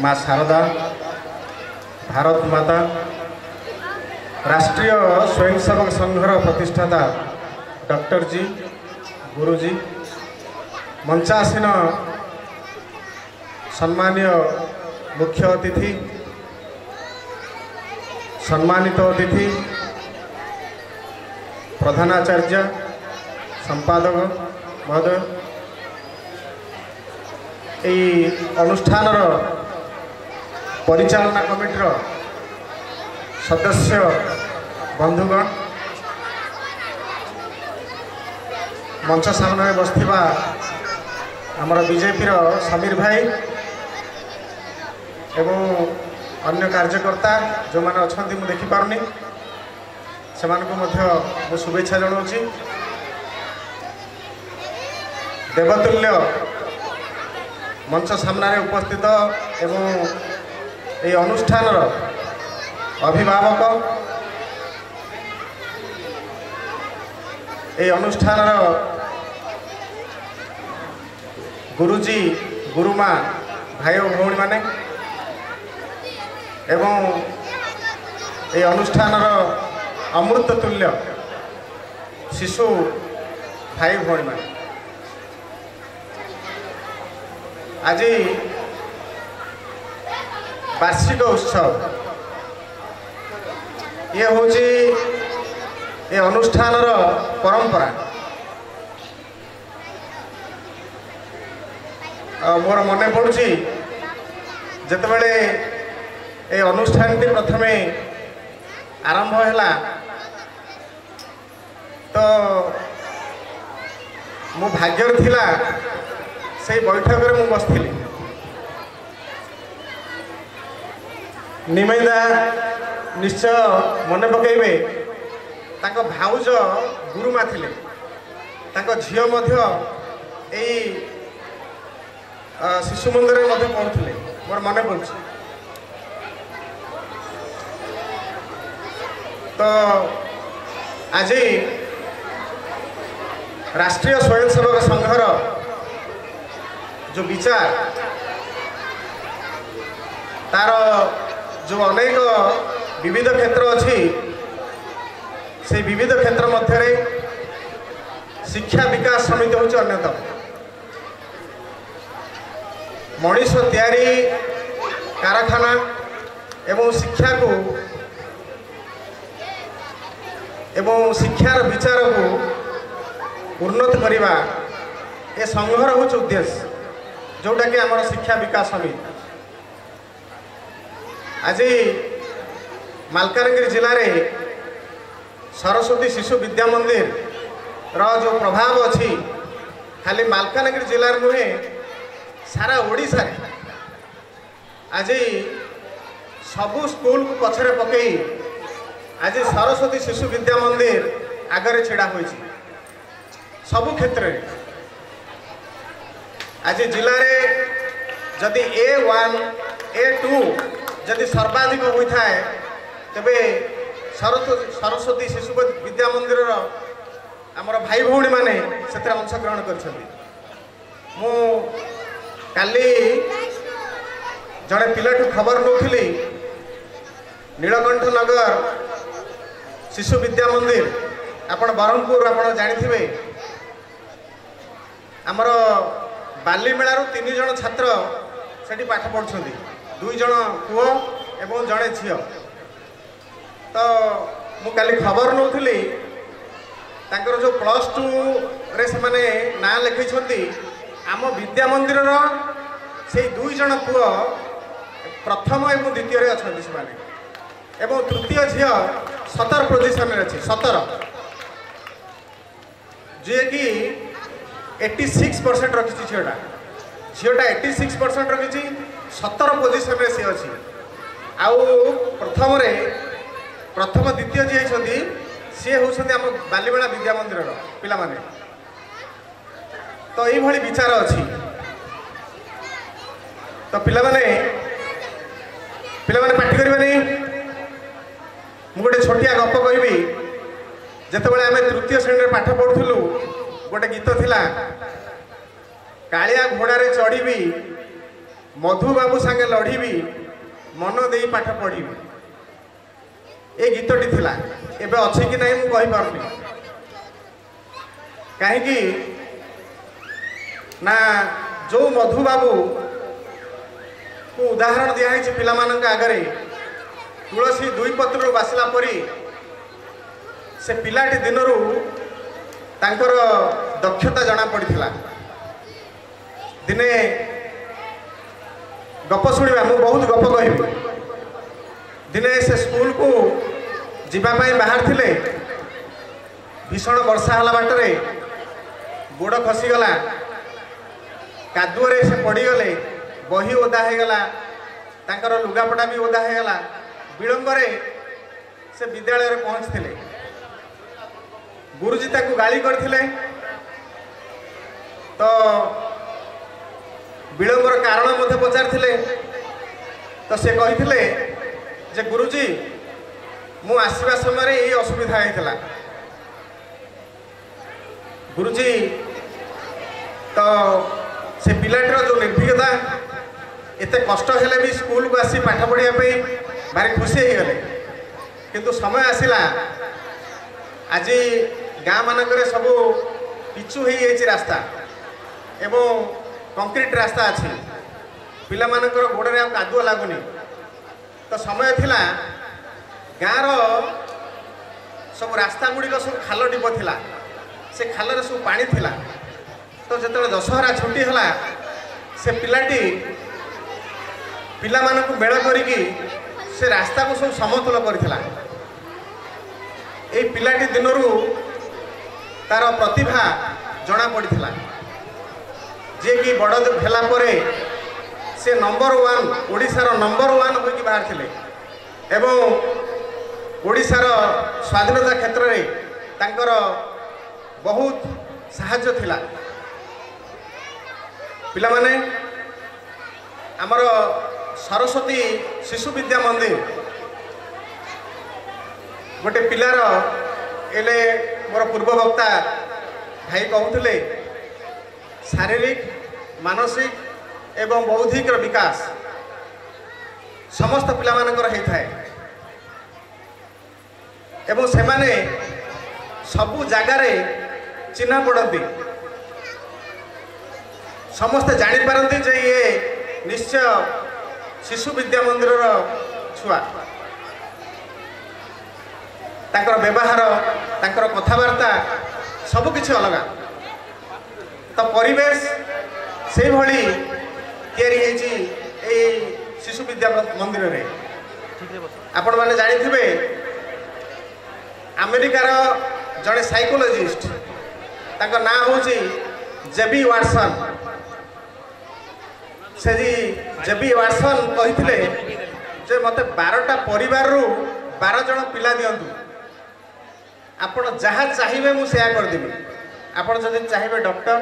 माँ शारदा, भारत माता, राष्ट्रीय स्वयंसेवक संघर प्रतिष्ठाता डॉक्टर जी, गुरुजी, मंचासीन सम्मानीय मुख्य अतिथि, सम्मानित अतिथि, प्रधानाचार्य, संपादक महोदय, यही अनुष्ठान परिचालना कमिटीर सदस्य बंधुगण, मंच सामने बसथिबा आमर बीजेपी समीर भाई एवं अन्य कार्यकर्ता जो मैंने अच्छा मुझे देखिपारनी से शुभेच्छा जनाऊँगी। देवतुल्य मंच सामने उपस्थित एवं ये अनुष्ठान अभिभावक, ये अनुष्ठान गुरुजी, गुरुमा, भाई और भौणी माने एवं ये अनुष्ठान अमृत तुल्य शिशु भाई भौणी माने आज वार्षिक उत्सव ये हूँ ये अनुष्ठान परंपरा। मोर मन पड़ुची जितेबाला ये अनुष्ठान प्रथम आरंभ है तो मो भाग्य थिला से बैठक में मुझे बसली। निमैदा निश्चय मन पकईबे ताको भाउज गुरुमा थिले, ताको झियो मध्य एई शिशु मंदिर में पढ़ुले मोर मन पड़े। तो आज राष्ट्रीय स्वयंसेवक संघर जो विचार तार जो अनेक विविध क्षेत्र अच्छी से विविध क्षेत्र मध्य शिक्षा विकास समिति हूँ अन्यतम। मनीष तैयारी कारखाना एवं शिक्षा को एवं शिक्षार विचार को उन्नत करवा ये संघर हूँ उद्देश्य जोटा कि आम शिक्षा विकास समिति। आज मालकानगिरी जिले में सरस्वती शिशु विद्या मंदिर जो प्रभाव अच्छी खाली मालकानगिरी जिले नुहे सारा ओडिशा रे आज सबू स्कूल को पछरे पकई आज सरस्वती शिशु विद्या मंदिर आगरे छिड़ा होइछि। सबू क्षेत्र में आज जिले में जदि A1 A2 जदि सर्वाधिक होता है तेबे सरस्वती शिशु विद्या मंदिर आमर भाई भौणी माने से अंशग्रहण कर। काली जड़े पिलाठू खबर नौली नीलकंठ नगर शिशु विद्या मंदिर आपण बरहमपुर आपण जानी आमर बालीमेलू 3 जन छात्र से पाठ पढ़ुं, 2 जन पुओ एवं जड़े झील। तो मु काली खबर नौली जो +2 रे से माने ना लिखी आम विद्या मंदिर से 2 जन पुओ प्रथम एवं द्वितीय अच्छा से एवं तृतीय झील 17 पोजिशन में अच्छी 17 जी कि 86% रखी झीटा 86% रखी 17 पोजिशन में सी अच्छी आउ प्रथम द्वितीय जी होती सी होती आम बालीमेला विद्या मंदिर पिला माने। तो ये विचार अच्छी तो पिला माने पाठ करें। मु गोटे छोटिया गप कहबी जितेबाला आम तृतीय श्रेणी में पाठ पढ़ुलु गोटे गीत थिला कालिया घोड़ारे चढ़ी मधु बाबू सांगे लढ़ी मन दे पाठ पढ़ी ए गीतटी थिला एबे अछि कि नहीं मु कहि पारनी कहीं ना जो मधु बाबू को उदाहरण दिखाई पिला मानक आगरे तुलसी दुई पत्र बासला परी से पिलाटी दिनरू तांकर दक्षता जना पड़िथिला दिने गप शुणा मु बहुत गप कहबी दिने से स्कूल को जीवाई बाहर थिले भीषण वर्षा हला बाटरे गोड़ खसीगला कादुअरे से पड़गले बही ओदा होगला तांकर लुगापटा भी ओदा होगला विलंबरे से विद्यालय पहुँचते गुरुजी ताकू गाली करथिले तो विलंबर कारण मते पचारथिले तो से कहिथिले जे गुरुजी मु आसीबा समय ये असुविधा होइतला गुरुजी तो से पिलाटर जो निर्भीकता एते कष्ट हेले भी स्कूल को आसी पाठ पढ़िया भारी खुशी हो गले किंतु समय आसिला आज गाँ मानक सबू पिचु हो रास्ता एवं कंक्रीट रास्ता अच्छी पिला मानकर गोड़े कादुआ लगुनि तो समय थिला गाँव सब रास्ता गुड़िक सब खाल टीप थिला से खाल सब पानी थिला तो जो दशहरा छुट्टी है से पिलाटी पिला मानक मेल करिकी से रास्ता को सब समतुल करथिला ए पिलाटी दिनरू तार प्रतिभा जना पड़िथिला जे कि बड़ भेला परे से नंबर 1 ओडिशार नंबर 1 होइकी बाहर थिले एवं ओडिशार स्वाधीनता क्षेत्र में तांकर बहुत साहाय्य थिला पिला माने आमर सरस्वती शिशु विद्या मंदिर गोटे पिलार एले मोर पूर्व वक्ता भाई कहते शारीरिक मानसिक एवं बौद्धिक विकास समस्त पिला मानकर होता है एवं से माने सबु जगार चिन्ह पड़ती समस्ते जानीपारती जे ये निश्चय शिशु विद्या मंदिर छुआ तांकर व्यवहार तांकर कथबार्ता सबकिछि अलगा तो परिवेश से भली तैयारी होइछि ए शिशु विद्या मंदिर रे आपण माने जानिथिबे अमेरिकार जड़े साइकोलॉजिस्ट तांकर नाम होछि जेबी वाटसन से जेबी वाटसन कहिथिले जे मते 12टा परिवार रु 12 जन पिला दियंतु आपण जहाँ चाहिए मुझे करदेवी आपण जब चाहिए डॉक्टर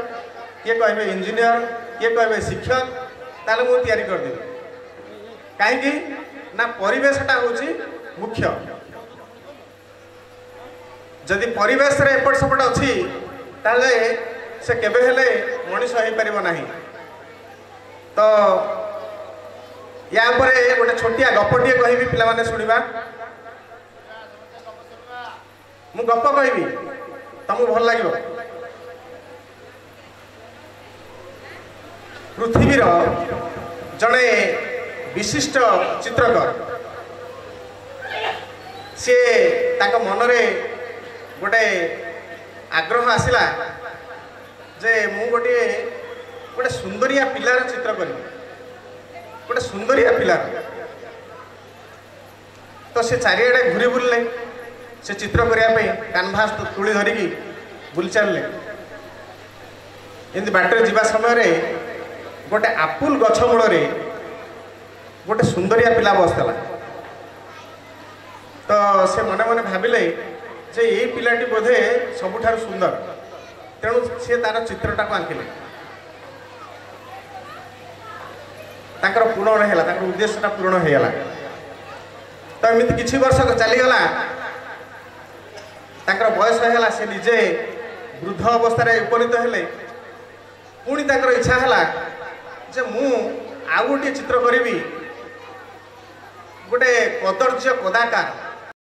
किए कहे इंजीनियर किए कहे शिक्षक ताले मु तैयारी करदेवी कहीं ना परिवेशटा हूँ मुख्य जदि परिवेश रे एपट सेपट अच्छी ताले से केबे हेले मनीष हो पारिबो नाही तो या परे गोटे छोटिया गपटिए कहबी पिला माने सुनिबा मु गप कहबी तुमको भल लगे पृथ्वीर जड़े विशिष्ट चित्रकर सी ताक मनरे गोटे आग्रह आसला जे मु गोटे गोटे सुंदरिया पिलार चित्र करी गोटे सुंदरिया पिलार तो से चारिआडे घूरी बुलले से चित्र करने कैनभास तुली धरिकी बुली चलले एमती बाटर जीवा समय गोटे आपुल गछ मूल गोटे सुंदरिया पिला बसला तो से मने मने भाविले जे ये पिलाटी बोधे सबुठार सुंदर तेणु सी तार चित्रटा को आंकिले तांकर पूर्ण है उद्देश्यटा पूर्ण हो गला तो एमती किछि वर्ष चलीगला तांकर बयस है से निजे वृद्ध अवस्था उपनीत हेले पुणी तांकर इच्छा है जे मु ଆଉ गोटे चित्र करी गोटे कदर्य कदाकार